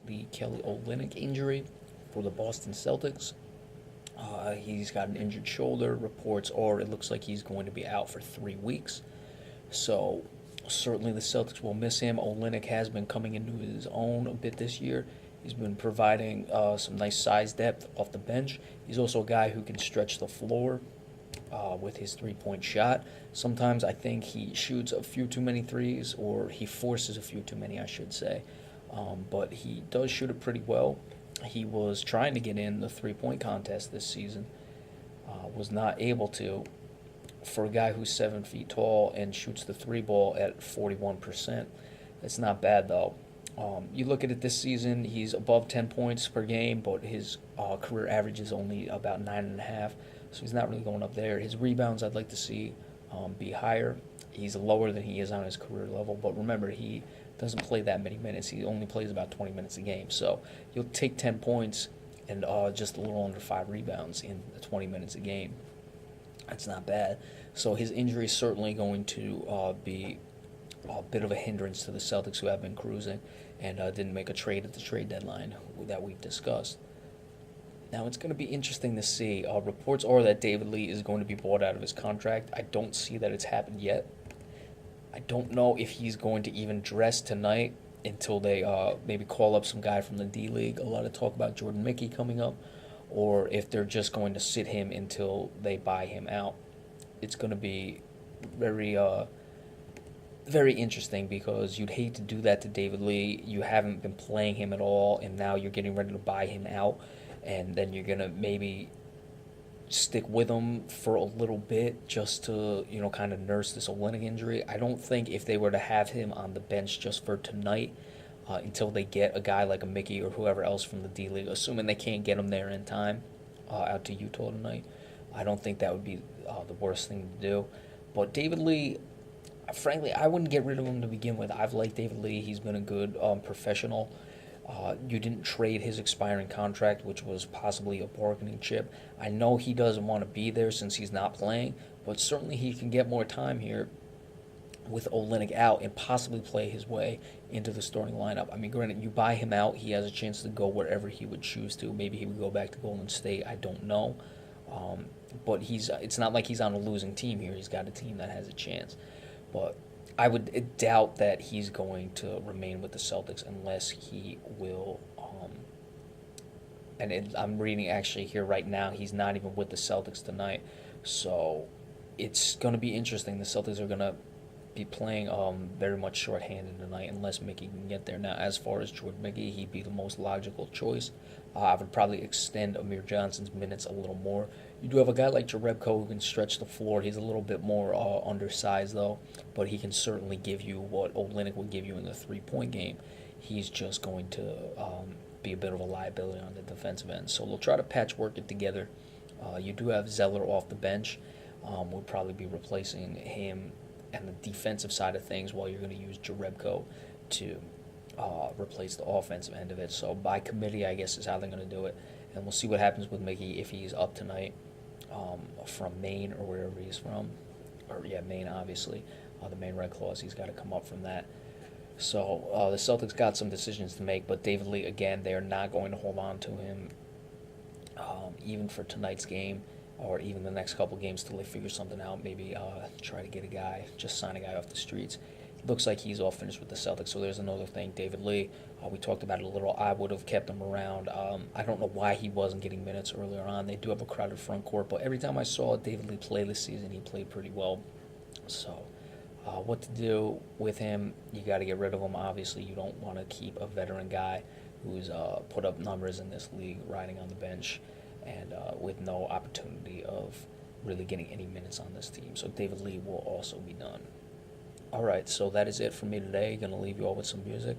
The Kelly Olynyk injury for the Boston Celtics. He's got an injured shoulder. Reports are it looks like he's going to be out for 3 weeks. So certainly the Celtics will miss him. Olynyk has been coming into his own a bit this year. He's been providing some nice size depth off the bench. He's also a guy who can stretch the floor with his three-point shot. Sometimes I think he shoots a few too many threes, or he forces a few too many, I should say. But he does shoot it pretty well. He was trying to get in the three-point contest this season, was not able to. For a guy who's 7 feet tall and shoots the three ball at 41%, it's not bad though. You look at it this season, he's above 10 points per game, but his career average is only about 9.5, so he's not really going up there. His rebounds I'd like to see be higher. He's lower than he is on his career level, but remember, he doesn't play that many minutes. He only plays about 20 minutes a game, so you'll take 10 points and just a little under 5 rebounds in 20 minutes a game. That's not bad. So his injury is certainly going to be a bit of a hindrance to the Celtics, who have been cruising and didn't make a trade at the trade deadline that we've discussed. Now it's going to be interesting to see. Reports are that David Lee is going to be bought out of his contract. I don't see that it's happened yet. I don't know if he's going to even dress tonight until they maybe call up some guy from the D League. A lot of talk about Jordan McGee coming up, or if they're just going to sit him until they buy him out. It's going to be very, very interesting, because you'd hate to do that to David Lee. You haven't been playing him at all, and now you're getting ready to buy him out, and then you're going to maybe stick with him for a little bit just to, kind of nurse this Olynyk injury. I don't think if they were to have him on the bench just for tonight, until they get a guy like a Mickey or whoever else from the D League, assuming they can't get him there in time, out to Utah tonight, I don't think that would be the worst thing to do. But David Lee, frankly, I wouldn't get rid of him to begin with. I've liked David Lee. He's been a good professional. You didn't trade his expiring contract, which was possibly a bargaining chip. I know he doesn't want to be there since he's not playing, but certainly he can get more time here with Olynyk out and possibly play his way into the starting lineup. I mean, granted, you buy him out, he has a chance to go wherever he would choose to. Maybe he would go back to Golden State. I don't know. But it's not like he's on a losing team here. He's got a team that has a chance. But I would doubt that he's going to remain with the Celtics unless he will. I'm reading actually here right now, he's not even with the Celtics tonight. So it's going to be interesting. The Celtics are going to be playing very much shorthanded tonight unless Mickey can get there. Now, as far as Jordan Mickey, he'd be the most logical choice. I would probably extend Amir Johnson's minutes a little more. You do have a guy like Jerebko who can stretch the floor. He's a little bit more undersized, though, but he can certainly give you what Olynyk would give you in the three-point game. He's just going to be a bit of a liability on the defensive end. So they'll try to patchwork it together. You do have Zeller off the bench. We'll probably be replacing him and the defensive side of things, while you're going to use Jerebko to replace the offensive end of it. So by committee, I guess, is how they're going to do it. And we'll see what happens with Mickey if he's up tonight from Maine or wherever he's from. Maine, obviously. The Maine Red Claws, he's got to come up from that. So the Celtics got some decisions to make, but David Lee, again, they're not going to hold on to him even for tonight's game, or even the next couple games till they figure something out. Maybe try to get a guy, just sign a guy off the streets. It looks like he's all finished with the Celtics, so there's another thing. David Lee, we talked about it a little. I would have kept him around. I don't know why he wasn't getting minutes earlier on. They do have a crowded front court, but every time I saw David Lee play this season, he played pretty well. So what to do with him, you got to get rid of him. Obviously, you don't want to keep a veteran guy who's put up numbers in this league riding on the bench and with no opportunity of really getting any minutes on this team. So David Lee will also be done. All right, so that is it for me today. Going to leave you all with some music.